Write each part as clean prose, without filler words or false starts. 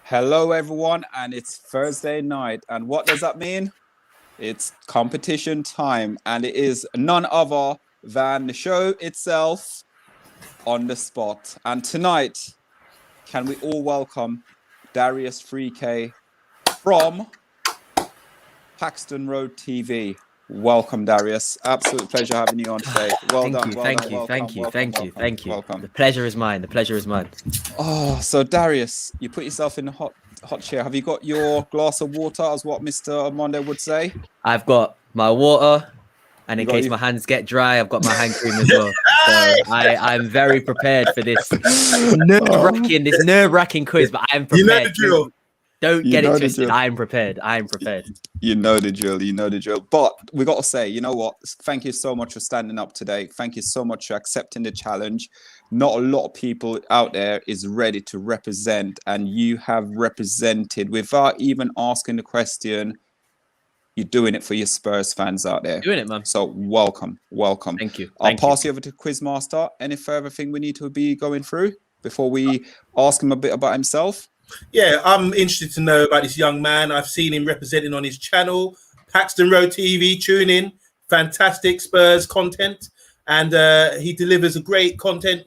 Hello, everyone, and it's Thursday night. And what does that mean? It's competition time, and it is none other than the show itself on the spot. And tonight, can we all welcome Darius 3K from Paxton Road TV? Welcome, Darius. Absolute pleasure having you on today. Well done. Thank you. Welcome. The pleasure is mine. Oh, so Darius, you put yourself in the hot chair. Have you got your glass of water, as what Mr. Armoury would say? I've got my water, and in case my hands get dry, I've got my hand cream as well. So I'm very prepared for this nerve-wracking quiz, but I'm prepared. You know the drill. Don't get it twisted. I am prepared. You know the drill. But we got to say, you know what? Thank you so much for standing up today. Thank you so much for accepting the challenge. Not a lot of people out there is ready to represent, and you have represented without even asking the question. You're doing it for your Spurs fans out there. Doing it, man. So welcome. Thank you. I'll pass you over to Quizmaster. Any further thing we need to be going through before we ask him a bit about himself? Yeah, I'm interested to know about this young man. I've seen him representing on his channel, Paxton Road TV. Tune in. Fantastic Spurs content. And he delivers a great content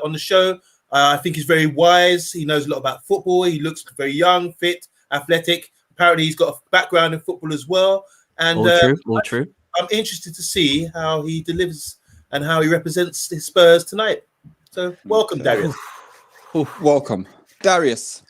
on the show. I think he's very wise. He knows a lot about football. He looks very young, fit, athletic. Apparently, he's got a background in football as well. And all true. I'm interested to see how he delivers and how he represents his Spurs tonight. So, welcome, Darius. Welcome. Darius,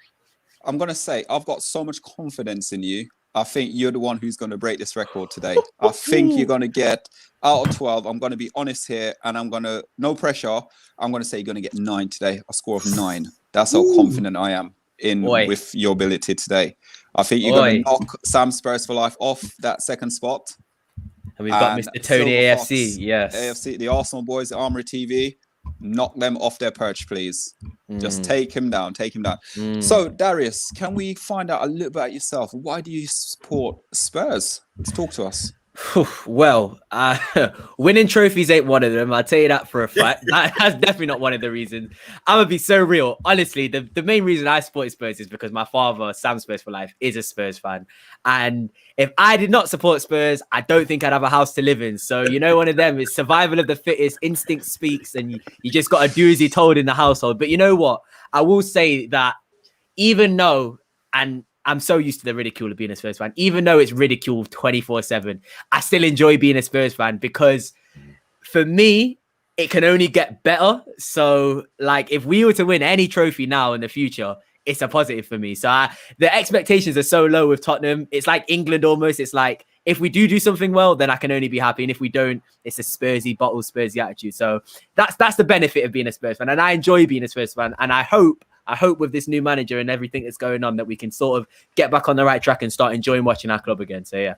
I'm going to say, I've got so much confidence in you. I think you're the one who's going to break this record today. I think you're going to get out of 12. I'm going to be honest here, and I'm going to, no pressure, I'm going to say you're going to get 9 today, a score of 9. That's how confident I am with your ability today. I think you're going to knock Sam Spurs for Life off that second spot. And we've got Mr. Tony AFC, yes. AFC, the Arsenal boys, the Armoury TV. Knock them off their perch, please. Just take him down. So, Darius, can we find out a little bit about yourself? Why do you support Spurs? Let's talk to us. Well, winning trophies ain't one of them. I'll tell you that for a fact. That's definitely not one of the reasons. I'm gonna be so real. Honestly, the main reason I support Spurs is because my father, Sam Spurs for Life, is a Spurs fan. And if I did not support Spurs, I don't think I'd have a house to live in. So, you know, one of them is survival of the fittest, instinct speaks, and you just got to do as you're told in the household. But you know what? I will say that even though, and I'm so used to the ridicule of being a Spurs fan, even though it's ridiculed 24/7, I still enjoy being a Spurs fan because for me, it can only get better. So, like, if we were to win any trophy now in the future, it's a positive for me. So the expectations are so low with Tottenham. It's like England almost. It's like, if we do something well, then I can only be happy. And if we don't, it's a Spursy bottle, Spursy attitude. So that's the benefit of being a Spurs fan. And I enjoy being a Spurs fan. And I hope with this new manager and everything that's going on that we can sort of get back on the right track and start enjoying watching our club again. So, yeah.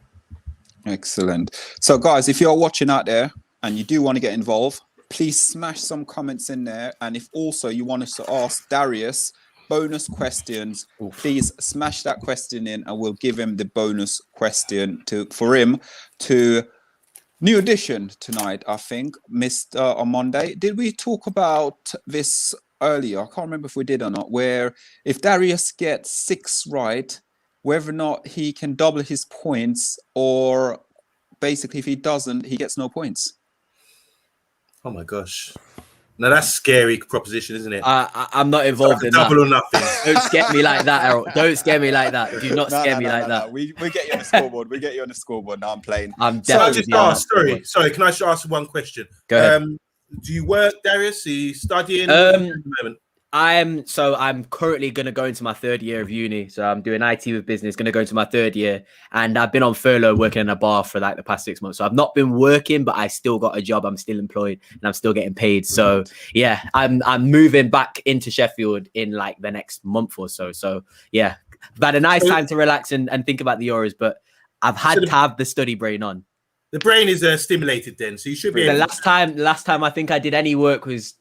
Excellent. So, guys, if you're watching out there and you do want to get involved, please smash some comments in there. And if also you want us to ask Darius bonus questions, please smash that question in and we'll give him the bonus question for him to new edition tonight, I think, Mr. On Monday. Did we talk about this earlier? I can't remember if we did or not, where if Darius gets 6 right, whether or not he can double his points, or basically if he doesn't, he gets no points. Oh my gosh. Now that's a scary proposition, isn't it? I'm not involved in double that. Or nothing. Don't scare me like that, Errol. Don't scare me like that. Do not scare me like that. We get you on the scoreboard. Now I'm playing. I'm definitely. So I just ask, sorry. Can I just ask one question? Go ahead. Do you work, Darius? Are you studying? I'm currently going to go into my 3rd year of uni. So I'm doing IT with business, going to go into my 3rd year. And I've been on furlough working in a bar for like the past 6 months. So I've not been working, but I still got a job. I'm still employed and I'm still getting paid. So yeah, I'm moving back into Sheffield in like the next month or so. So yeah, I've had a nice time to relax and think about the Euros, but I've had to have the study brain on. The brain is stimulated then, so you should be. The last time I think I did any work was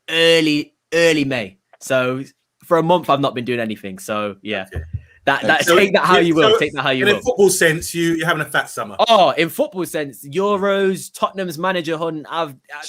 early May. So for a month I've not been doing anything. So yeah, take that how you will. Take that how you will. In football sense, you're having a fat summer. Oh, in football sense, Euros, Tottenham's manager hunt.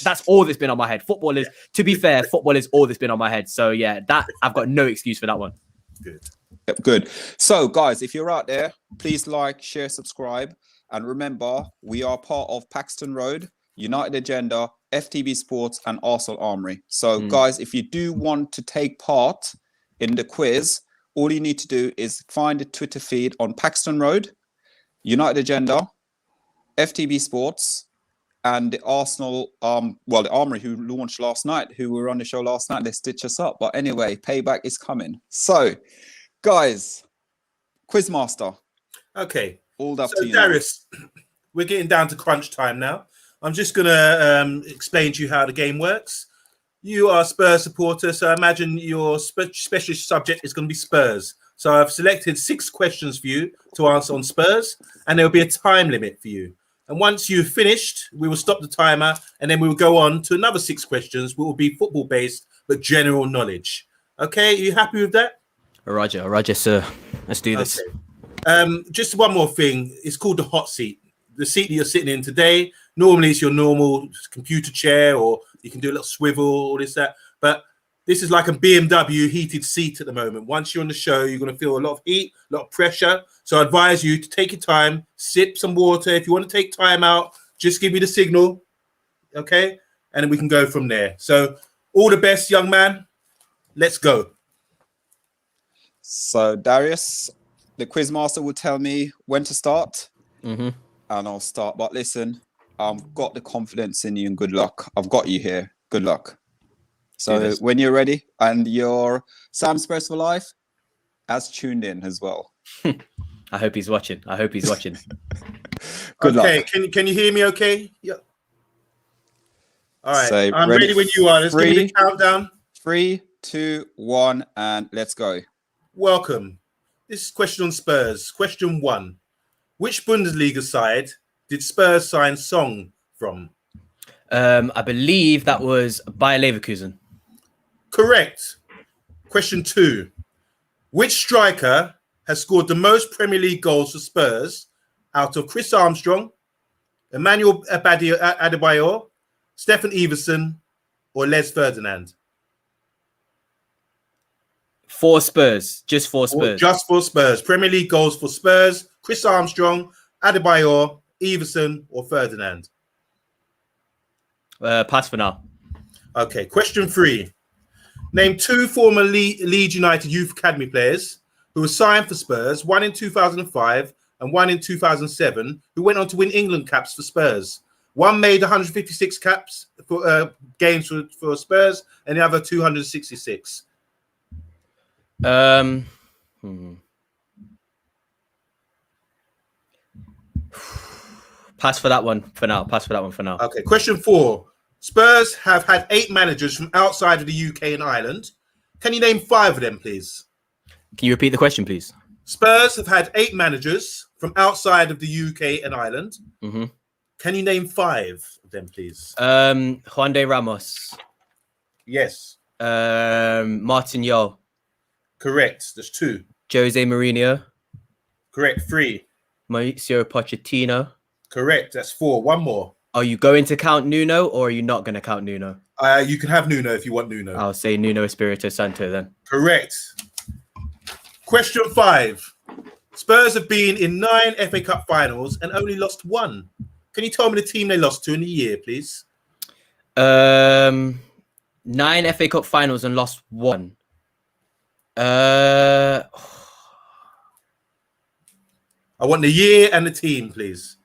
That's all that's been on my head. To be fair, football is all that's been on my head. So yeah, that I've got no excuse for that one. Good. Yep, good. So, guys, if you're out there, please like, share, subscribe. And remember, we are part of Paxton Road, United Agenda, FTB Sports, and Arsenal Armoury. So, guys, if you do want to take part in the quiz, all you need to do is find a Twitter feed on Paxton Road, United Agenda, FTB Sports, and the Arsenal, the Armoury, who launched last night, who were on the show last night. They stitched us up. But anyway, payback is coming. So, guys, Quizmaster. Okay. All up So, to you. Darius, we're getting down to crunch time now. I'm just going to explain to you how the game works. You are a Spurs supporter, so I imagine your specialist subject is going to be Spurs. So I've selected 6 questions for you to answer on Spurs, and there will be a time limit for you. And once you've finished, we will stop the timer, and then we will go on to another 6 questions, which will be football-based, but general knowledge. Okay, are you happy with that? Roger, sir. Let's do this. Okay. Just one more thing. It's called the hot seat. The seat that you're sitting in today, normally it's your normal computer chair, or you can do a little swivel, all this, that. But this is like a BMW heated seat at the moment. Once you're on the show, you're going to feel a lot of heat, a lot of pressure. So I advise you to take your time, sip some water. If you want to take time out, just give me the signal, okay? And then we can go from there. So all the best, young man. Let's go. So, Darius, the Quizmaster will tell me when to start, and I'll start. But listen, I've got the confidence in you, and good luck. I've got you here. Good luck. So when you're ready, and your Sam Spurs for Life has tuned in as well. I hope he's watching. Good luck. Okay, can you hear me okay? Yeah. All right, So, I'm ready when you are. Let's give me the countdown. 3, 2, 1, and let's go. Welcome. This is question on Spurs. Question 1. Which Bundesliga side did Spurs sign Song from? I believe that was Bayer Leverkusen. Correct. Question 2. Which striker has scored the most Premier League goals for Spurs out of Chris Armstrong, Emmanuel Adebayor, Stefan Everson, or Les Ferdinand? For Spurs. Just for Spurs. Just for Spurs. Premier League goals for Spurs. Chris Armstrong, Adebayor, Everson, or Ferdinand? Pass for now. Okay. Question 3. Name 2 former Leeds United Youth Academy players who were signed for Spurs, one in 2005 and one in 2007, who went on to win England caps for Spurs. One made 156 caps for games for Spurs, and the other 266. Pass for that one for now. Okay. Question 4. Spurs have had 8 managers from outside of the UK and Ireland. Can you name 5 of them, please? Can you repeat the question, please? Spurs have had 8 managers from outside of the UK and Ireland. Can you name 5 of them, please? Juan de Ramos. Yes. Martin Jol. Correct. There's 2. Jose Mourinho. Correct. 3. Mauricio Pochettino. Correct. That's 4. One more. Are you going to count Nuno, or are you not going to count Nuno? You can have Nuno if you want Nuno. I'll say Nuno Espirito Santo then. Correct. Question 5. Spurs have been in 9 FA Cup finals and only lost 1. Can you tell me the team they lost to in the year, please? 9 FA Cup finals and lost 1. I want the year and the team, please.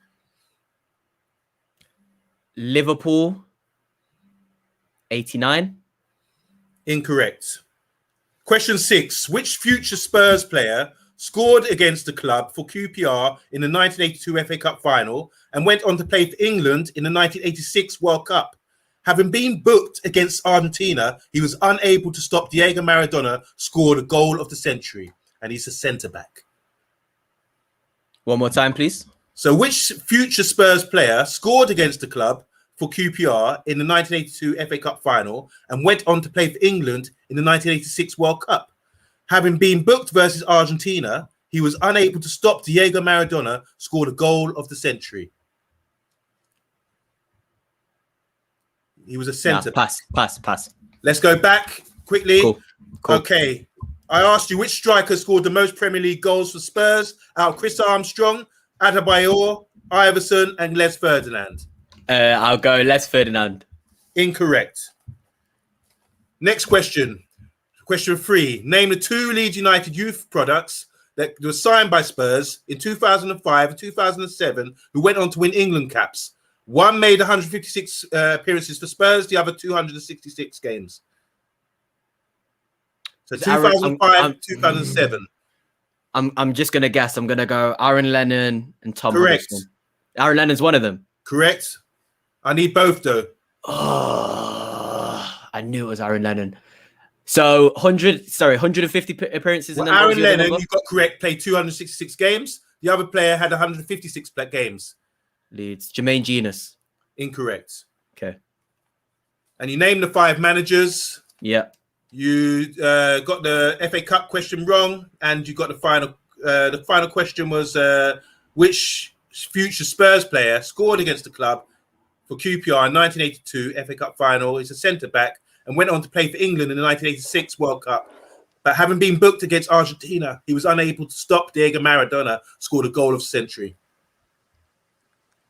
Liverpool, 89. Incorrect. Question 6. Which future Spurs player scored against the club for QPR in the 1982 FA Cup final and went on to play for England in the 1986 World Cup? Having been booked against Argentina, he was unable to stop Diego Maradona score the goal of the century, and he's a centre-back. One more time, please. So which future Spurs player scored against the club for QPR in the 1982 FA Cup final and went on to play for England in the 1986 World Cup? Having been booked versus Argentina, he was unable to stop Diego Maradona score the goal of the century. He was a centre. Pass. Let's go back quickly. Cool. Okay. I asked you which striker scored the most Premier League goals for Spurs out of Chris Armstrong, Adebayor, Iverson, and Les Ferdinand. I'll go Les Ferdinand. Incorrect. Next question. Question 3. Name the 2 Leeds United youth products that were signed by Spurs in 2005 and 2007 who went on to win England caps. One made 156 appearances for Spurs, the other 266 games. So 2005, 2007. I'm just gonna guess. I'm gonna go Aaron Lennon and Tom. Correct. Huddleston. Aaron Lennon's one of them. Correct. I need both though. Oh, I knew it was Aaron Lennon. So 150 appearances. Well, in them. Aaron Lennon, you got correct, played 266 games. The other player had 156 games. Leeds. Jermaine Genius. Incorrect. Okay. And you named the 5 managers. Yeah. You got the FA Cup question wrong, and you got the final. The final question was which future Spurs player scored against the club for QPR in 1982 FA Cup final. He's a centre back and went on to play for England in the 1986 World Cup. But having been booked against Argentina, he was unable to stop Diego Maradona scored a goal of the century.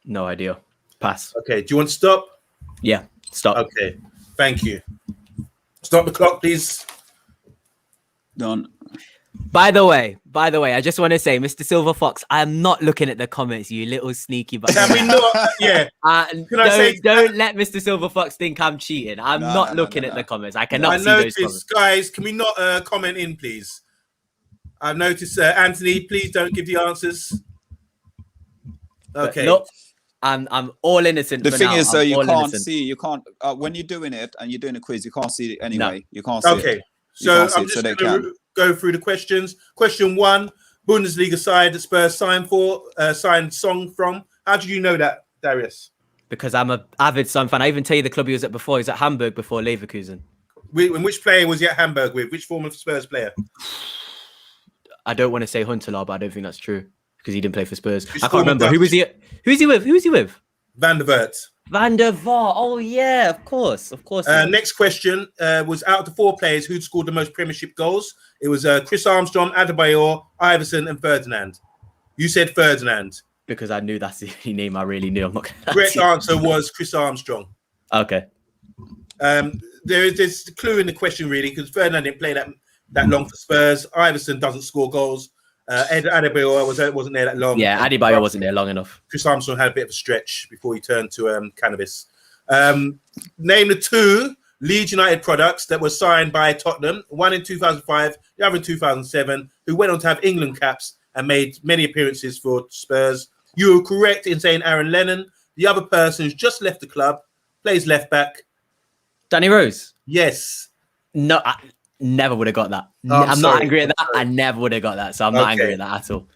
No idea. Pass. Okay. Do you want to stop? Yeah. Stop. Okay. Thank you. Stop the clock, please. Done. By the way, I just want to say, Mr. Silver Fox, I am not looking at the comments, you little sneaky bastard. Can we not? Yeah. Don't let Mr. Silver Fox think I'm cheating. I'm not looking at the comments. I cannot see those comments. Guys, can we not comment in, please? I've noticed, Anthony, please don't give the answers. Okay. Look, I'm all innocent. The thing is, though, you can't innocent. see. You can't when you're doing it and you're doing a quiz. You can't see it anyway. No. You can't see it. Okay. So I'm just going to go through the questions. Question 1: Bundesliga side that Spurs signed Song from. How did you know that, Darius? Because I'm an avid Son fan. I even tell you the club he was at before. He was at Hamburg before Leverkusen. And which player was he at Hamburg with? Which former Spurs player? I don't want to say Huntelaar, but I don't think that's true because he didn't play for Spurs. I can't remember. Who was he with? Who was he with? Van der Vaart. Van der Vaart. Oh, yeah, of course. Next question was out of the 4 players who'd scored the most Premiership goals. It was Chris Armstrong, Adebayor, Iverson, and Ferdinand. You said Ferdinand. Because I knew that's the only name I really knew. I'm not going to. Correct answer was Chris Armstrong. Okay. There's a clue in the question, really, because Ferdinand didn't play that long for Spurs. Iverson doesn't score goals. Adebayor wasn't there that long. Yeah, Adebayor wasn't there long enough. Chris Armstrong had a bit of a stretch before he turned to cannabis. Name the 2 Leeds United products that were signed by Tottenham, one in 2005, the other in 2007, who went on to have England caps and made many appearances for Spurs. You were correct in saying Aaron Lennon. The other person who's just left the club, plays left back. Danny Rose? Yes. No, I never would have got that. I'm not angry at that. I never would have got that, so I'm not angry at that at all.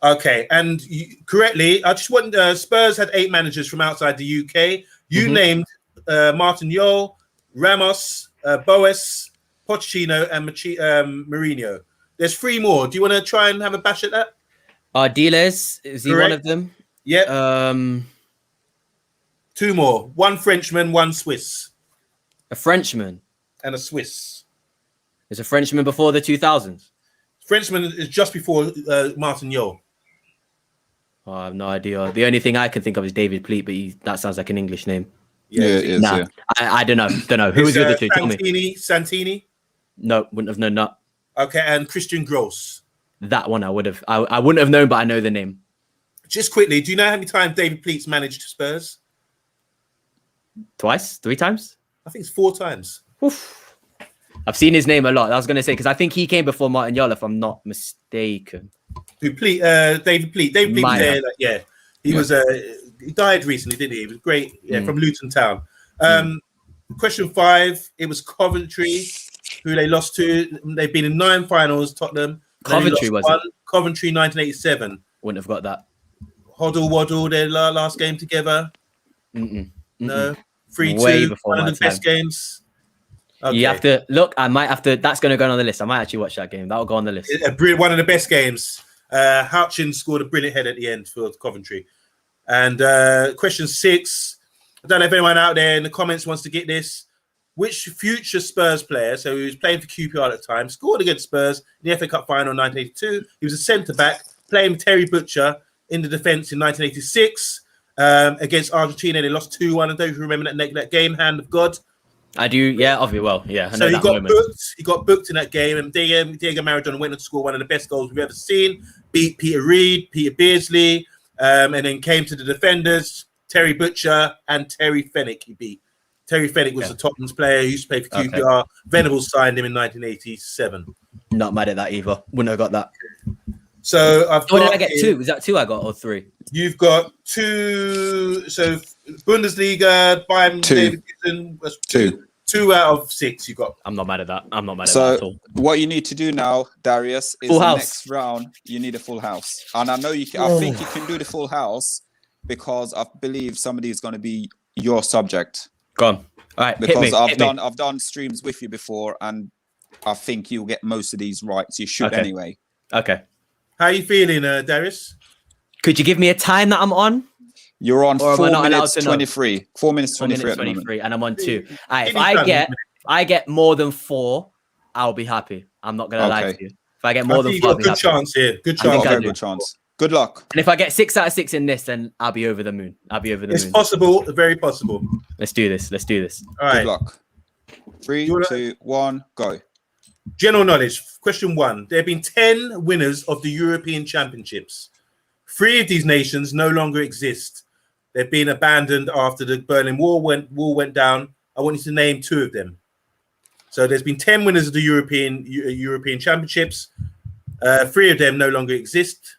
Okay, and correctly, I just want Spurs had 8 managers from outside the UK. You named Martin Jol, Ramos, Boas, Pochettino, and Mourinho. There's 3 more. Do you want to try and have a bash at that? Ardiles, is he one of them? Yep. 2 more. 1 Frenchman, 1 Swiss. A Frenchman? And a Swiss. Is a Frenchman before the 2000s? Frenchman is just before Martin Jol. Oh, I have no idea. The only thing I can think of is David Pleat, but that sounds like an English name. Yeah, it is. Nah, yeah. I don't know. Who was the other 2? Tell me. Santini? No, wouldn't have known that. Okay, and Christian Gross. That one I would have. I wouldn't have known, but I know the name. Just quickly, do you know how many times David Pleat's managed Spurs? Twice? 3 times? I think it's 4 times. Oof. I've seen his name a lot. I was going to say, because I think he came before Martin Jol, if I'm not mistaken. David Pleat was there. Yeah. He was. He died recently, didn't he? He was great. Yeah, from Luton Town. Question 5. It was Coventry, who they lost to. They've been in 9 finals. Tottenham. Coventry was it? Coventry 1987. Wouldn't have got that. Hoddle Waddle, their last game together. No. 3-2. One of the best games. Okay. You have to look. I might have to. That's going to go on the list. I might actually watch that game. That'll go on the list. One of the best games. Houchin scored a brilliant head at the end for Coventry. And question 6. I don't know if anyone out there in the comments wants to get this. which future Spurs player, so he was playing for QPR at the time, scored against Spurs in the FA Cup final in 1982. He was a centre-back, playing with Terry Butcher in the defence in 1986 against Argentina. They lost 2-1. I don't know if you remember that game, Hand of God. I do, yeah, obviously, well, yeah. I know So he that got moment. booked. He got booked in that game, and Diego Maradona went on to score one of the best goals we've ever seen. Beat Peter Reid, Peter Beardsley, and then came to the defenders, Terry Butcher and Terry Fenwick. He beat. Terry Fenwick was a Tottenham's player. He used to play for QPR. Okay. Venables signed him in 1987. Not mad at that either. Wouldn't have got that. So I've got. What did I get? 2? Was that 2 I got or 3? You've got 2. So Bundesliga, Bayern, 2. Leverkusen, 2. 2 out of 6 you got. I'm not mad at that. I'm not mad at that at all. What you need to do now, Darius, is the next round. You need a full house, and I know you can. I think you can do the full house because I believe somebody is going to be your subject. Go on. All right, because I've done streams with you before, and I think you'll get most of these right. So you should anyway. Okay. How are you feeling, Darius? Could you give me a time that I'm on? You're on 4 minutes 23. 4 minutes 23 at the moment. And I'm on 2. If I get more than 4, I'll be happy. I'm not gonna lie to you. If I get more than 4, I'll be happy. Good chance here. Good chance. Very good chance. Good luck. And if I get 6 out of 6 in this, then I'll be over the moon. It's possible. Very possible. Let's do this. All right. Good luck. 3, 2, 1, go. General knowledge. Question 1. There have been 10 winners of the European Championships. 3 of these nations no longer exist. They've been abandoned after the Berlin Wall went down. I want you to name 2 of them. So there's been 10 winners of the European Championships. 3 of them no longer exist.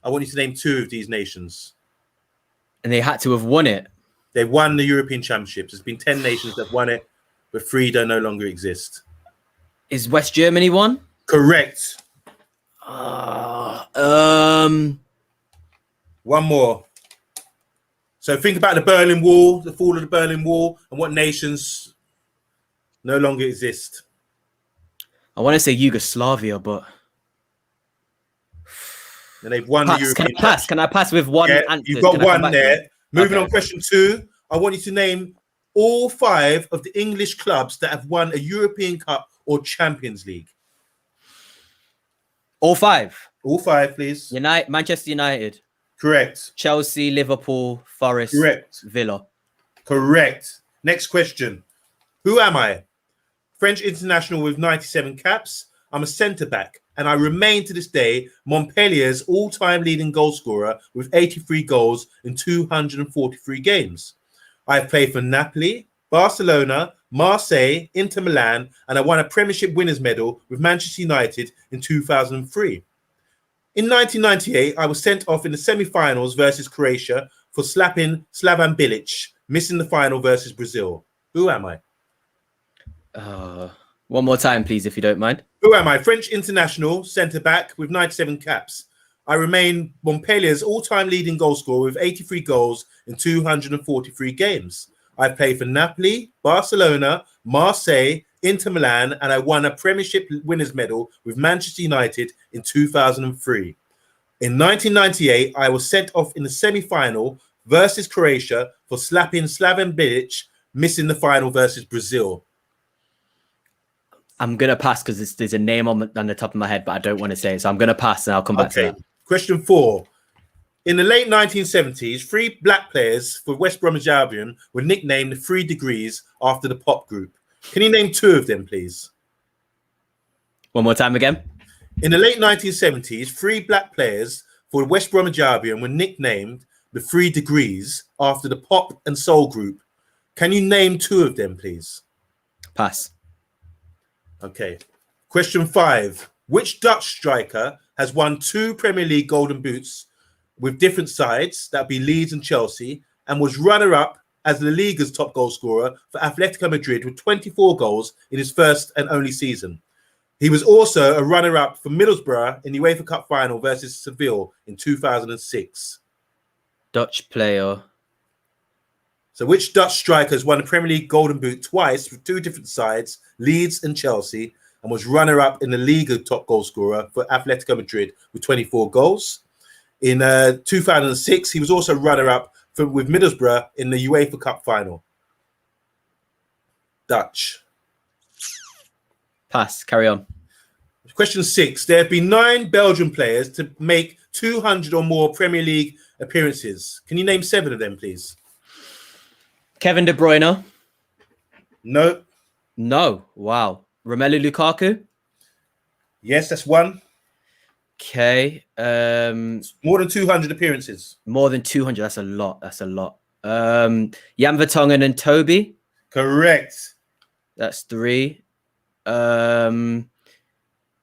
I want you to name 2 of these nations. And they had to have won it. They won the European Championships. There's been 10 nations that won it, but 3 don't no longer exist. Is West Germany one? Correct. One more. So think about the Berlin Wall, the fall of the Berlin Wall, and what nations no longer exist. I want to say Yugoslavia, but and they've won the European. Can I pass with one answer? You've got one there. Moving on, question 2. I want you to name all 5 of the English clubs that have won a European Cup or Champions League. All 5? All 5, please. Manchester United. Correct. Chelsea, Liverpool, Forest. Correct. Villa. Correct. Next question. Who am I? French international with 97 caps. I'm a centre-back, and I remain to this day Montpellier's all-time leading goal scorer with 83 goals in 243 games. I've played for Napoli, Barcelona, Marseille, Inter Milan, and I won a Premiership winners' medal with Manchester United in 2003. In 1998, I was sent off in the semi-finals versus Croatia for slapping Slavan Bilic, missing the final versus Brazil. Who am I? One more time, please, if you don't mind. Who am I? French international, centre-back with 97 caps. I remain Montpellier's all-time leading goal scorer with 83 goals in 243 games. I've played for Napoli, Barcelona, Marseille, Inter Milan, and I won a Premiership winners' medal with Manchester United in 2003. In 1998, I was sent off in the semi-final versus Croatia for slapping Slavan Bilic, missing the final versus Brazil. I'm going to pass because there's a name on the top of my head, but I don't want to say it. So I'm going to pass and I'll come back to that. Question 4. In the late 1970s, 3 black players for West Bromwich Albion were nicknamed the 3 Degrees after the pop group. Can you name 2 of them, please? One more time again. In the late 1970s, 3 black players for West Bromwich Albion were nicknamed the 3 Degrees after the pop and soul group. Can you name 2 of them, please? Pass. Okay. Question 5. Which Dutch striker has won 2 Premier League Golden Boots with different sides, that'd be Leeds and Chelsea, and was runner-up as La Liga's top goal scorer for Atletico Madrid with 24 goals in his first and only season? He was also a runner-up for Middlesbrough in the UEFA Cup final versus Seville in 2006. Dutch player. So which Dutch striker has won the Premier League Golden Boot twice with 2 different sides, Leeds and Chelsea, and was runner-up in the Liga top goal scorer for Atletico Madrid with 24 goals? In 2006, he was also runner-up with Middlesbrough in the UEFA Cup final. Dutch. Pass. Carry on. Question 6. There have been 9 Belgian players to make 200 or more Premier League appearances. Can you name 7 of them, please? Kevin De Bruyne. No. No. Wow. Romelu Lukaku. Yes, that's 1. Okay. More than 200 appearances. More than 200. That's a lot. That's a lot. Jan Vertonghen and Toby. Correct. That's 3.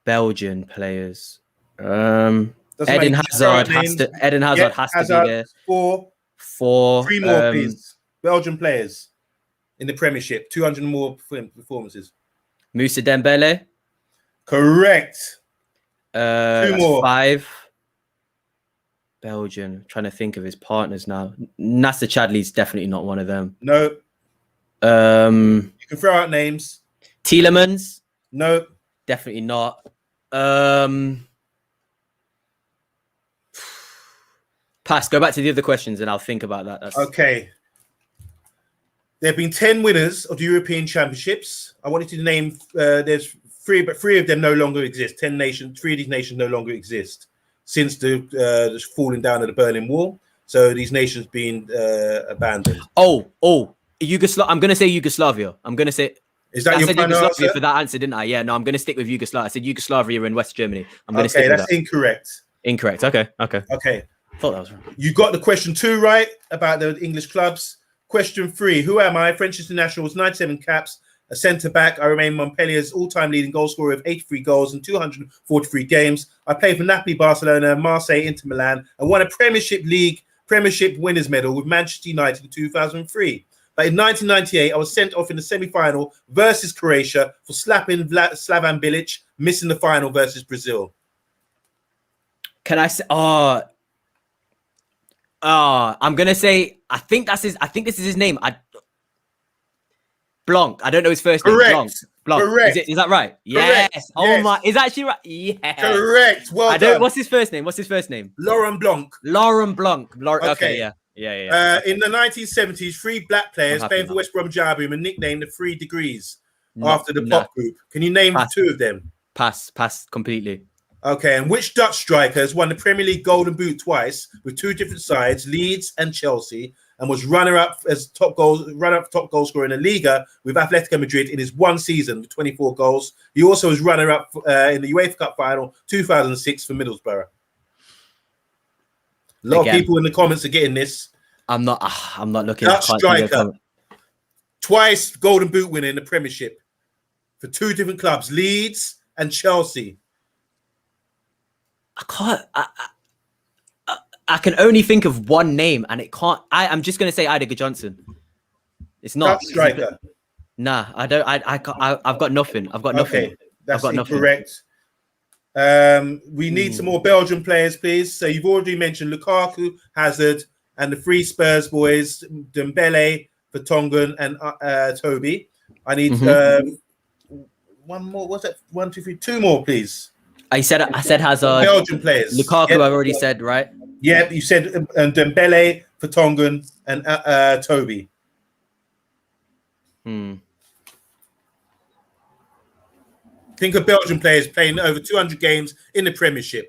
Belgian players. Eden Hazard has to. Eden Hazard has to be there. 4. 3 more, please. Belgian players in the Premiership. 200 more performances. Moussa Dembele. Correct. 2 more. 5. Belgian. Trying to think of his partners now. Nasser Chadli's definitely not one of them. No. You can throw out names. Tielemans. No. Definitely not. Pass. Go back to the other questions and I'll think about that. Okay. There have been 10 winners of the European Championships. I wanted to name, there's 3, but 3 of them no longer exist. 3 of these nations no longer exist since the falling down of the Berlin Wall. So these nations been abandoned. Yugoslavia. I'm going to say Yugoslavia. I'm going to say... Is that I your said final Yugoslavia answer? for that answer, didn't I? Yeah, no, I'm going to stick with Yugoslavia. I said Yugoslavia in West Germany. I'm going to stick with that. That's incorrect. Incorrect. Okay. Okay. Thought that was wrong. You got the question 2 right about the English clubs. Question 3. Who am I? French international was 97 caps, a centre-back. I remain Montpellier's all-time leading goal scorer of 83 goals in 243 games. I played for Napoli, Barcelona, Marseille, Inter Milan, and won a Premiership winners' medal with Manchester United in 2003. But in 1998, I was sent off in the semi-final versus Croatia for slapping Slavan Bilic, missing the final versus Brazil. Can I say? I'm gonna say. I think this is his name. Blanc. I don't know his first name. Correct. Blanc. Correct. Is that right? Correct. Yes. Oh my! Is that actually right? Yeah. Correct. Well done. What's his first name? Laurent Blanc. Lauren Blanc. Okay. Yeah. In the 1970s, 3 black players playing for West Bromwich Albion were nicknamed the 3 Degrees after the pop group. Can you name 2 of them? Pass completely. Okay, and which Dutch striker has won the Premier League Golden Boot twice with 2 different sides, Leeds and Chelsea, and was runner-up top goal scorer in the Liga with Atletico Madrid in his 1 season with 24 goals. He also was runner-up in the UEFA Cup final 2006 for Middlesbrough. A lot of people in the comments are getting this. I'm not looking. Dutch striker, twice Golden Boot winner in the Premiership for 2 different clubs, Leeds and Chelsea. I can only think of one name, and it can't. I'm just gonna say Idiger Johnson. It's not Dutch striker. Nah, I don't. I've got nothing. Okay, that's incorrect. We need some more Belgian players, please. So you've already mentioned Lukaku, Hazard, and the 3 Spurs boys, Dembele, Vertonghen, and Toby. I need one more. What's that? 1, 2, 3, 2 more, please. I said Hazard. Belgian players. Lukaku, I've already said, right? Yeah, you said Dembele, Vertonghen, and Toby. Think of Belgian players playing over 200 games in the Premiership.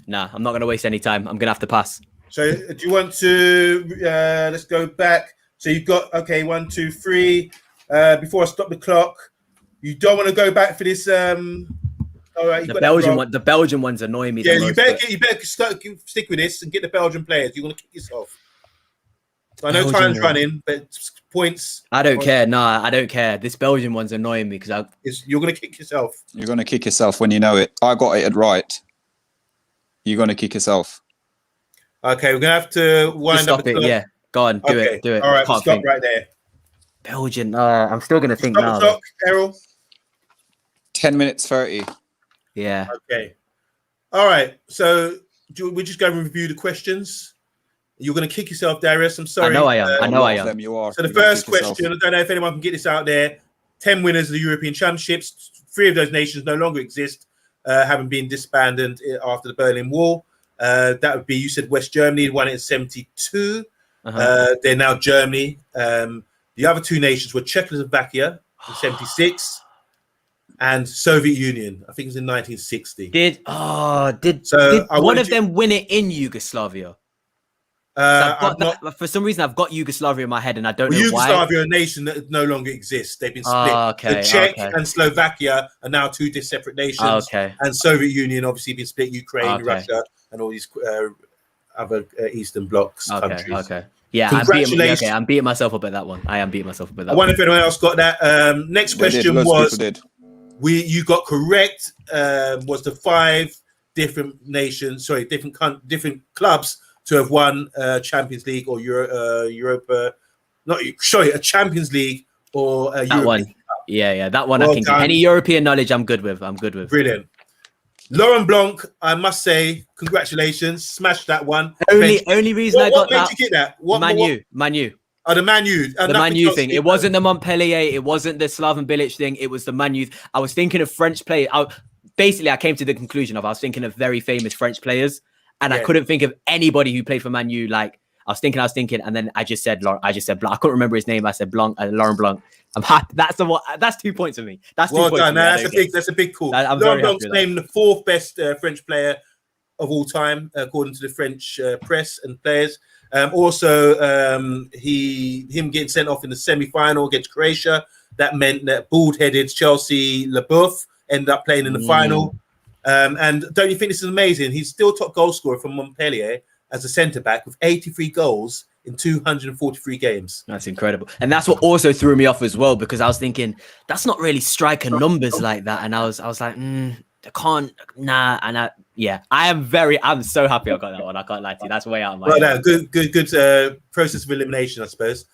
Nah, I'm not going to waste any time. I'm going to have to pass. So do you want to, let's go back. So you've got, 1, 2, 3. Before I stop the clock, you don't want to go back for this. All right, the Belgian ones annoy me. Yeah, you better stick with this and get the Belgian players. You're going to kick yourself. So I know time's running, but points. I don't care. Nah, I don't care. This Belgian one's annoying me because you're going to kick yourself. You're going to kick yourself when you know it. I got it right. You're going to kick yourself. Okay, we're going to have to wind up. Yeah, go on, do it. All right, stop right there. Belgian. I'm still going to think now. Stop, Errol. 10 minutes 30. Yeah. Okay. All right. So we're just going to review the questions. You're going to kick yourself, Darius. I'm sorry. I know I am. You are. So the first question, I don't know if anyone can get this out there. 10 winners of the European Championships. 3 of those nations no longer exist, having been disbanded after the Berlin Wall. That would be, you said West Germany won it in 72. They're now Germany. The other two nations were Czechoslovakia in 76 and Soviet Union. I think it was in 1960. Did I one of them win it in Yugoslavia? For some reason, I've got Yugoslavia in my head, and I don't know why. Yugoslavia, a nation that no longer exists. They've been split. The Czech and Slovakia are now two separate nations. And Soviet Union obviously been split. Ukraine, Russia, and all these other Eastern Blocs countries. Yeah, I'm beating myself up at that one. I am beating myself up at that one. I wonder if anyone else got that. Next question was, you got correct. Was the 5 different nations, different clubs to have won Champions League or Europa? A Champions League or a that one. Yeah, that one. Well, I can get any European knowledge. I'm good with. Brilliant. Laurent Blanc, I must say, congratulations, smashed that one. Only reason I got that. What made you get that? Man U. Oh, the Man U. The Man U thing. It wasn't the Montpellier. It wasn't the Slaven Bilic thing. It was the Man U. I was thinking of French players. I came to the conclusion I was thinking of very famous French players, and I couldn't think of anybody who played for Man U. Like I was thinking, and then I just said Blanc. I couldn't remember his name. I said Blanc, Laurent Blanc. I'm happy. That's 2 points for me. That's 2 well points. Done. That's a big call. Laurent Blanc's named the 4th best French player of all time, according to the French press and players. Him getting sent off in the semi-final against Croatia. That meant that bald-headed Chelsea Leboeuf ended up playing in the final. And don't you think this is amazing? He's still top goal scorer from Montpellier as a centre-back with 83 goals in 243 games. That's incredible. And that's what also threw me off as well, because I was thinking, that's not really striker numbers like that. And I was like, I can't, nah. And I'm so happy I got that one. I can't lie to you. That's way out of my head. Good process of elimination, I suppose.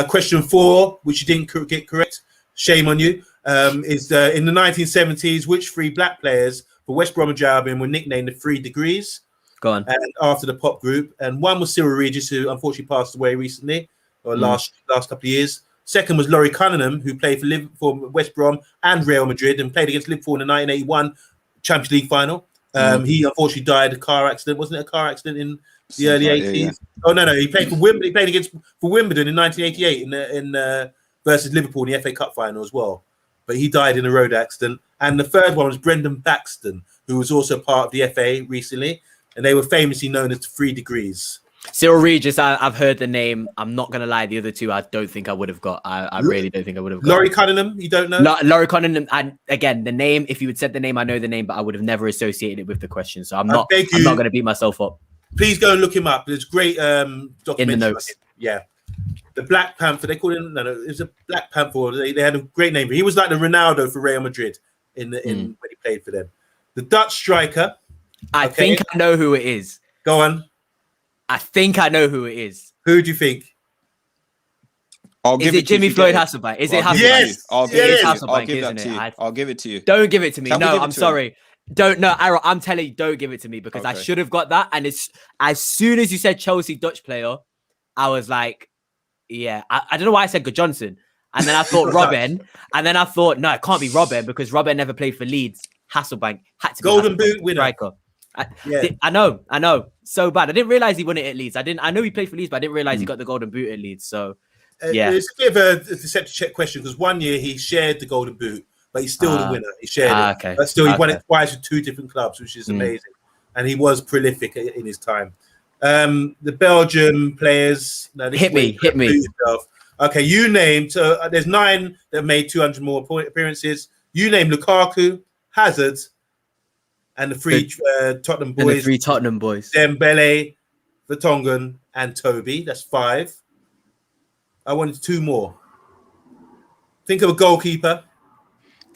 Question 4, which you didn't get correct. Shame on you. Is in the 1970s, which 3 black players for West Bromwich Albion were nicknamed the 3 Degrees? Go on. And after the pop group, and one was Cyril Regis, who unfortunately passed away recently, or last couple of years. Second was Laurie Cunningham, who played for West Brom and Real Madrid, and played against Liverpool in the 1981 Champions League final. He unfortunately died in a car accident. Wasn't it a car accident in the early 80s? Yeah. Oh no, he played for Wimbledon. He played for Wimbledon in 1988 in versus Liverpool in the FA Cup final as well. But he died in a road accident. And the third one was Brendan Paxton, who was also part of the FA recently. And they were famously known as 3 Degrees. Cyril Regis, I've heard the name. I'm not going to lie. The other 2, I don't think I would have got. I really don't think I would have got. Laurie Cunningham, you don't know? No, Laurie Cunningham. And again, the name, if you had said the name, I know the name, but I would have never associated it with the question. So I'm not going to beat myself up. Please go and look him up. There's great documentary. In the notes. Yeah. The Black Panther, they called him, it was a Black Panther. They had a great name. He was like the Ronaldo for Real Madrid when he played for them. The Dutch striker. I think I know who it is. Go on. I think I know who it is. Who do you think? Is it Jimmy Floyd Hasselbank? Is it Hasselbank? Yes. I'll give it to you. Don't give it to me. No, I'm sorry. Aaron, I'm telling you, don't give it to me, because I should have got that. And it's as soon as you said Chelsea Dutch player, I was like, yeah. I don't know why I said Good Johnson. And then I thought Robben. And then I thought, no, it can't be Robben, because Robben never played for Leeds. Hasselbank had to be Golden Boot winner. Striker. I know. So bad. I didn't realize he won it at Leeds. I know he played for Leeds, but I didn't realize he got the Golden Boot at Leeds. So yeah, it's a bit of a deceptive check question, because one year he shared the Golden Boot, but he's still the winner. He shared it, okay. But still he won it twice with 2 different clubs, which is amazing. And he was prolific in his time. The Belgium players. Hit me. Yourself. Okay, you named. There's 9 that made 200 more appearances. You named Lukaku, Hazard, and the 3 Tottenham boys. And the 3 Tottenham boys. Dembele, Vertonghen, and Toby. That's 5. I wanted 2 more. Think of a goalkeeper.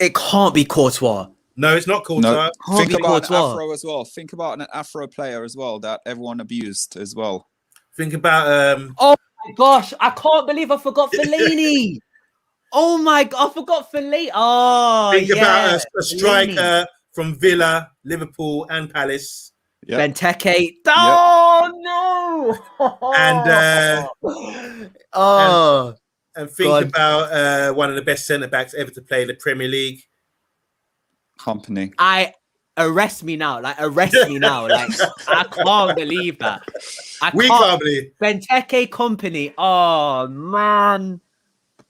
It can't be Courtois. No, it's not Courtois. No. Think about an Afro as well. Think about an Afro player as well that everyone abused as well. Think about Oh my gosh, I can't believe I forgot Fellaini. Oh my god, I forgot Fellaini. Oh, think about a striker from Villa, Liverpool, and Palace. Yep. Benteke. Oh no! And think about one of the best centre backs ever to play in the Premier League. Company. arrest me now. Like, arrest me now. Like, I can't believe that. We can't believe. Benteke Company. Oh, man.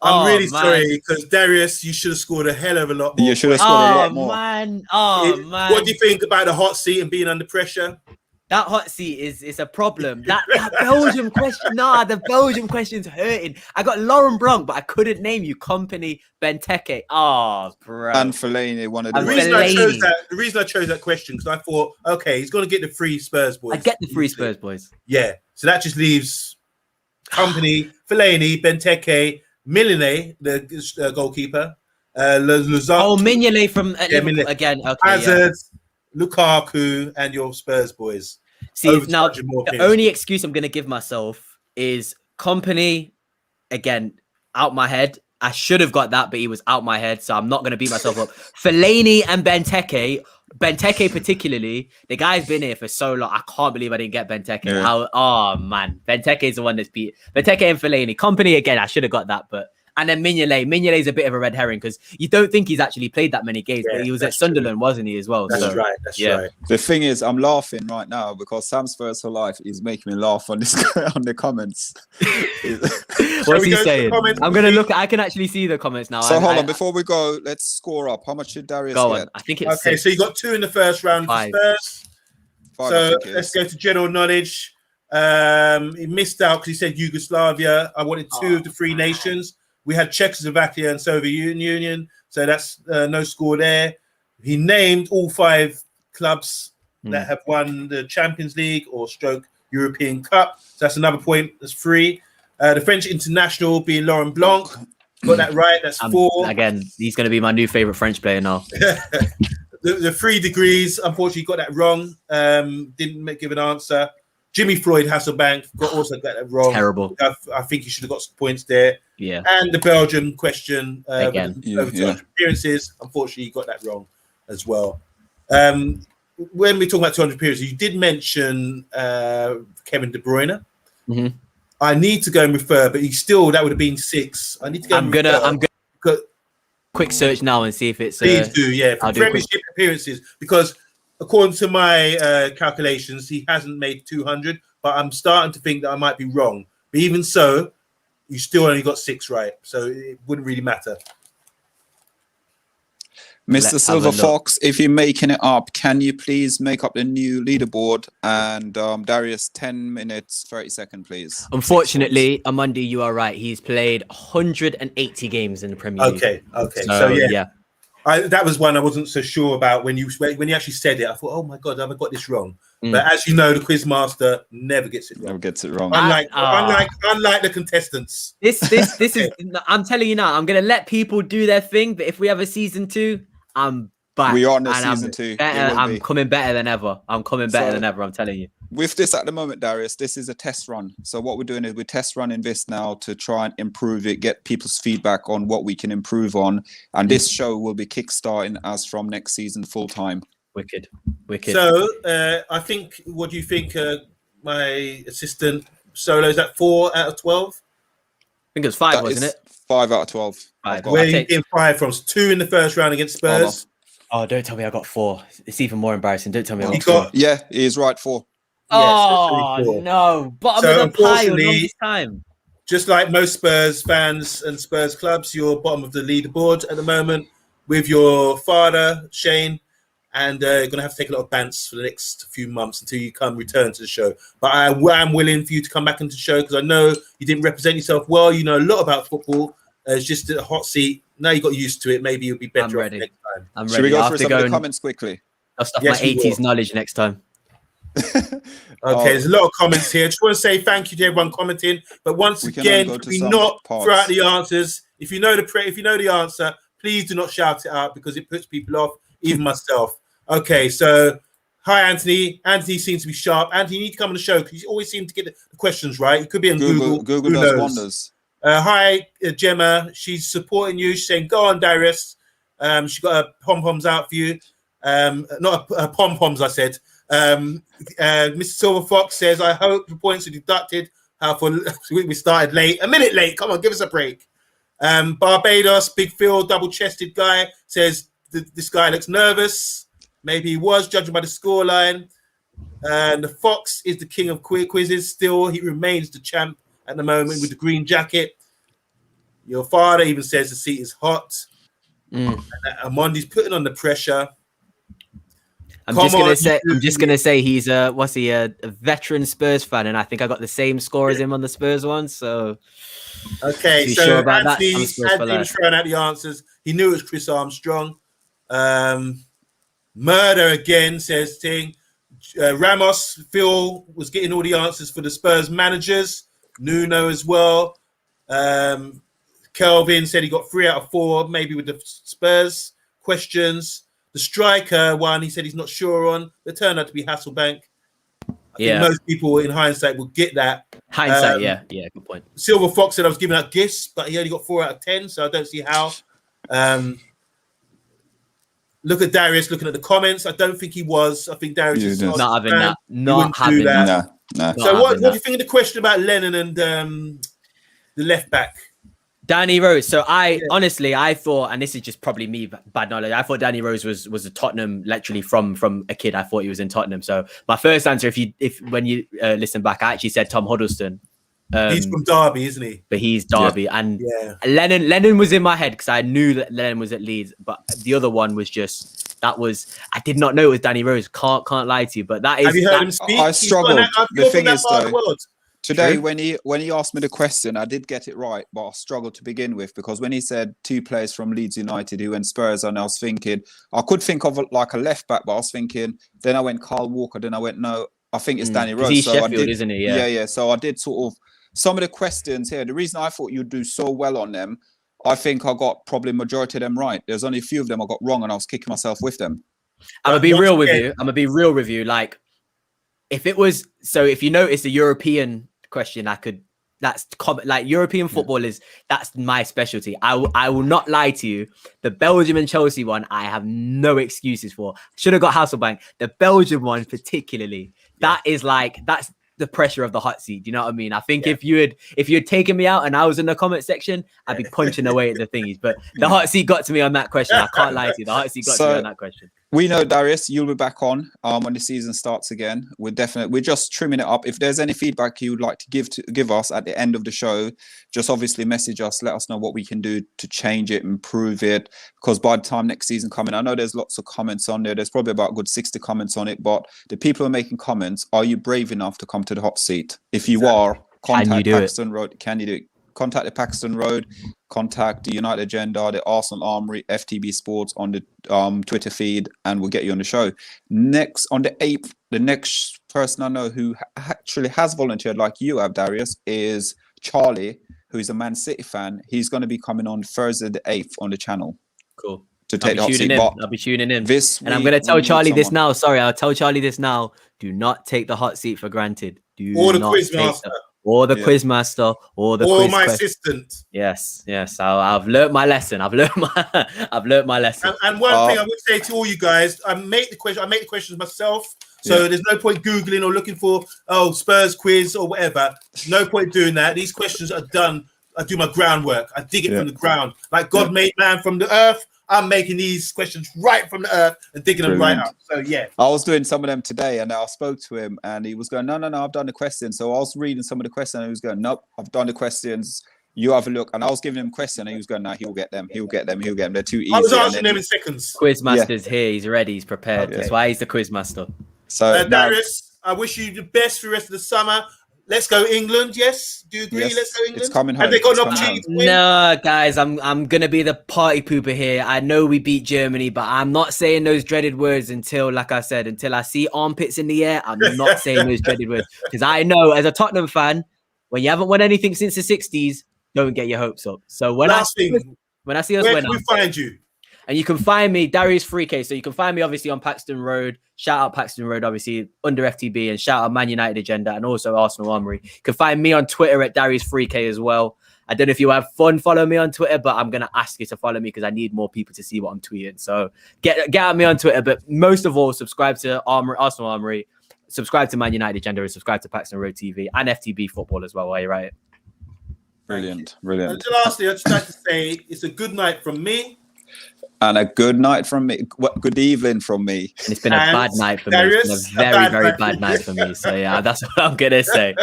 I'm really sorry, because Darius, you should have scored a hell of a lot more. You should have scored a lot more. Man. Man. What do you think about the hot seat and being under pressure? That hot seat is a problem. That Belgium question, the Belgium question's hurting. I got Laurent Blanc, but I couldn't name you. Company, Benteke. Oh, bro. And Fellaini, one of the The reason I chose that question, because I thought, okay, he's going to get the three Spurs boys. I get the three Spurs boys. Yeah. So that just leaves Company, Fellaini, Benteke, Mignolet, the goalkeeper. Mignolet from Liverpool again. Okay, Hazard, Lukaku, and your Spurs boys. See, now the only excuse I'm going to give myself is Company, again, out my head. I should have got that, but he was out my head, so I'm not going to beat myself up. Fellaini and Benteke particularly, the guy's been here for so long. I can't believe I didn't get Benteke. Yeah. Oh, man. Benteke is the one that's beat. Benteke and Fellaini. Company, again, I should have got that, but... And then Mignolet is a bit of a red herring because you don't think he's actually played that many games, but he was at Sunderland, wasn't he, as well? That's right. That's right. The thing is, I'm laughing right now because Sam Spurs for Life is making me laugh on this on the comments. What's he saying? I'm going to look. I can actually see the comments now. So hold on. Before we go, let's score up. How much did Darius get? I think it's okay. 6. So you got 2 in the first round for Spurs. 5, so let's go to general knowledge. He missed out because he said Yugoslavia. I wanted 2 of the 3 nations. We had Czechoslovakia and Soviet Union, so that's no score there. He named all 5 clubs that have won the Champions League or stroke European Cup. So that's another point. That's 3. The French international being Laurent Blanc. Got that right. That's 4. Again, he's going to be my new favorite French player now. the 3 degrees, unfortunately, got that wrong. Didn't give an answer. Jimmy Floyd Hasselbank also got that wrong. Terrible. I think he should have got some points there. Yeah. And the Belgian question again, over 200 appearances. Unfortunately, you got that wrong as well. When we talk about 200 appearances, you did mention Kevin De Bruyne. Mm-hmm. I need to go and refer, but that would have been 6. I need to go. I'm gonna quick search now and see if it's. Please do, yeah. For Premiership appearances, because according to my calculations, he hasn't made 200, but I'm starting to think that I might be wrong. But even so, you still only got 6 right, so it wouldn't really matter. Mr. Silver Fox, if you're making it up, can you please make up the new leaderboard? And Darius, 10 minutes, 30 seconds, please. Unfortunately, Amundi, you are right. He's played 180 games in the Premier League. Okay. So yeah. That was one I wasn't so sure about when you actually said it. I thought, oh my God, have I got this wrong? But as you know, the Quizmaster never gets it wrong. Never gets it wrong. Unlike the contestants. This is. I'm telling you now. I'm gonna let people do their thing. But if we have a season 2, I'm back. We are in season 2. I'm coming better than ever. I'm telling you. With this at the moment, Darius, this is a test run. So what we're doing is we're test running this now to try and improve it, get people's feedback on what we can improve on. And this show will be kickstarting as from next season full time. Wicked. So I think, what do you think, my assistant Solo, is that 4 out of 12? I think it was 5, wasn't it? 5 out of 12. 5. Where are you getting 5 from? 2 in the first round against Spurs. Oh, don't tell me I got 4. It's even more embarrassing. Don't tell me I got 4. Yeah, he is right, 4. Oh, no. Bottom of the pile this time. Just like most Spurs fans and Spurs clubs, you're bottom of the leaderboard at the moment with your father, Shane, and you're going to have to take a lot of bants for the next few months until you return to the show. But I am willing for you to come back into the show because I know you didn't represent yourself well. You know a lot about football. It's just a hot seat. Now you got used to it. Maybe you'll be better off next time. I'm ready. Should we go through some of the comments quickly? I'll stuff my 80s knowledge next time. Okay, there's a lot of comments here. I just want to say thank you to everyone commenting. But once again, not throughout the answers. If you know the answer, please do not shout it out because it puts people off, even myself. Okay, so hi Anthony. Anthony seems to be sharp. Anthony, you need to come on the show because you always seem to get the questions right. It could be on Google. Google does wonders. Hi Gemma. She's supporting you. She's saying, "Go on, Darius." She got her pom-poms out for you. Not her pom-poms, I said. Mr. Silver Fox says, I hope the points are deducted. We started late. A minute late. Come on, give us a break. Barbados, Big Phil, double-chested guy, says this guy looks nervous. Maybe he was judging by the scoreline. And the Fox is the king of quizzes. Still, he remains the champ at the moment with the green jacket. Your father even says the seat is hot. And Amondi's putting on the pressure. I'm just gonna say he's a veteran Spurs fan, and I think I got the same score as him on the Spurs one. So okay, so sure about Anthony was throwing out the answers. He knew it was Chris Armstrong. Murder again says thing. Ramos, Phil was getting all the answers for the Spurs managers. Nuno as well. Kelvin said he got 3 out of 4, maybe with the Spurs questions. The striker one, he said he's not sure on. They turned out to be Hasselbank. I think most people in hindsight will get that. Hindsight, yeah, good point. Silver Fox said I was giving out gifts, but he only got 4 out of 10, so I don't see how. Look at Darius looking at the comments. I don't think he was. I think Darius is not having that. Not having that. No. So what do you think of the question about Lennon and the left back? Danny Rose. So honestly, I thought, and this is just probably me, bad knowledge, I thought Danny Rose was a Tottenham, literally from a kid. I thought he was in Tottenham. So my first answer, when you listen back, I actually said Tom Huddleston. He's from Derby, isn't he? But he's Derby, and Lennon was in my head because I knew that Lennon was at Leeds. But the other one was I did not know it was Danny Rose. Can't lie to you, but that is. Have you heard him speak? I struggled. The thing is, though, today True. when he asked me the question, I did get it right, but I struggled to begin with because when he said 2 players from Leeds United who went Spurs, and I was thinking I could think of like a left back, but I was thinking. Then I went Kyle Walker. Then I went no. I think it's Danny Rose. He's so Sheffield, isn't he? Yeah. So I did sort of. Some of the questions here, the reason I thought you'd do so well on them, I think I got probably majority of them right. There's only a few of them I got wrong, and I was kicking myself with them. I'm gonna be real with you. Like, if you notice the European question, like European football that's my specialty. I will not lie to you. The Belgium and Chelsea one, I have no excuses for. Should have got Hasselbank. The Belgium one particularly, that's the pressure of the hot seat. Do you know what I mean? I think if you had taken me out and I was in the comment section, I'd be punching away at the thingies. But the hot seat got to me on that question. I can't lie to you. The hot seat got to me on that question. We know, Darius, you'll be back on when the season starts again. We're just trimming it up. If there's any feedback you would like to give us at the end of the show, just obviously message us. Let us know what we can do to change it, improve it. Because by the time next season coming, I know there's lots of comments on there. There's probably about a good 60 comments on it. But the people who are making comments, are you brave enough to come to the hot seat? If you are, contact Paxton Road. Can you do it? Contact the Paxton Road, contact the United Agenda, the Arsenal Armoury, FTB Sports on the Twitter feed, and we'll get you on the show. Next, on the 8th, the next person I know who actually has volunteered, like you have, Darius, is Charlie, who is a Man City fan. He's going to be coming on Thursday the 8th on the channel. Cool. To take the hot seat. I'll be tuning in. And I'm going to tell Charlie this now. Sorry, I'll tell Charlie this now. Do not take the hot seat for granted. Or the quizmaster. Or the quizmaster, or my assistant. Yes. I've learnt my lesson. I've learnt my lesson. And one thing I would say to all you guys, I make the questions myself. So there's no point Googling or looking for Spurs quiz or whatever. No point doing that. These questions are done. I do my groundwork. I dig it from the ground. Like God made man from the earth. I'm making these questions right from the earth and digging them right up. So I was doing some of them today, and I spoke to him, and he was going, "No, I've done the questions." So I was reading some of the questions, and he was going, "Nope, I've done the questions. You have a look." And I was giving him questions, and he was going, "No, he'll get them. They're too easy." I was answering them in seconds. Quizmaster's here. He's ready. He's prepared. That's why he's the quizmaster. So Darius, I wish you the best for the rest of the summer. Let's go England. Yes, do you agree? Yes. Let's go England. It's coming home. Have they got an opportunity to win? No, guys, I'm gonna be the party pooper here. I know we beat Germany, but I'm not saying those dreaded words until, like I said, until I see armpits in the air. I'm not saying those dreaded words because I know, as a Tottenham fan, when you haven't won anything since the '60s, don't get your hopes up. So when I see us where can we find you? And you can find me, Darius 3K. So you can find me obviously on Paxton Road. Shout out Paxton Road, obviously, under FTB, and shout out Man United Agenda and also Arsenal Armoury. You can find me on Twitter at Darius 3K as well. I don't know if you have fun, follow me on Twitter, but I'm going to ask you to follow me because I need more people to see what I'm tweeting. So get at me on Twitter, but most of all, subscribe to Arsenal Armoury, subscribe to Man United Agenda, and subscribe to Paxton Road TV and FTB Football as well while you're at it. Brilliant. And lastly, I'd just like to say it's a good night from me. And a good night from me. Good evening from me. it's been a bad night for me. It's been a very, very bad night for me. So yeah, that's what I'm gonna say.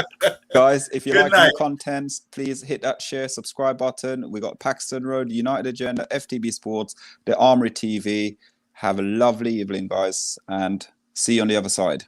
Guys, if you like night. our content, please hit that share, subscribe button. We got Paxton Road, United Agenda, FTB Sports, the Armoury TV. Have a lovely evening, guys, and see you on the other side.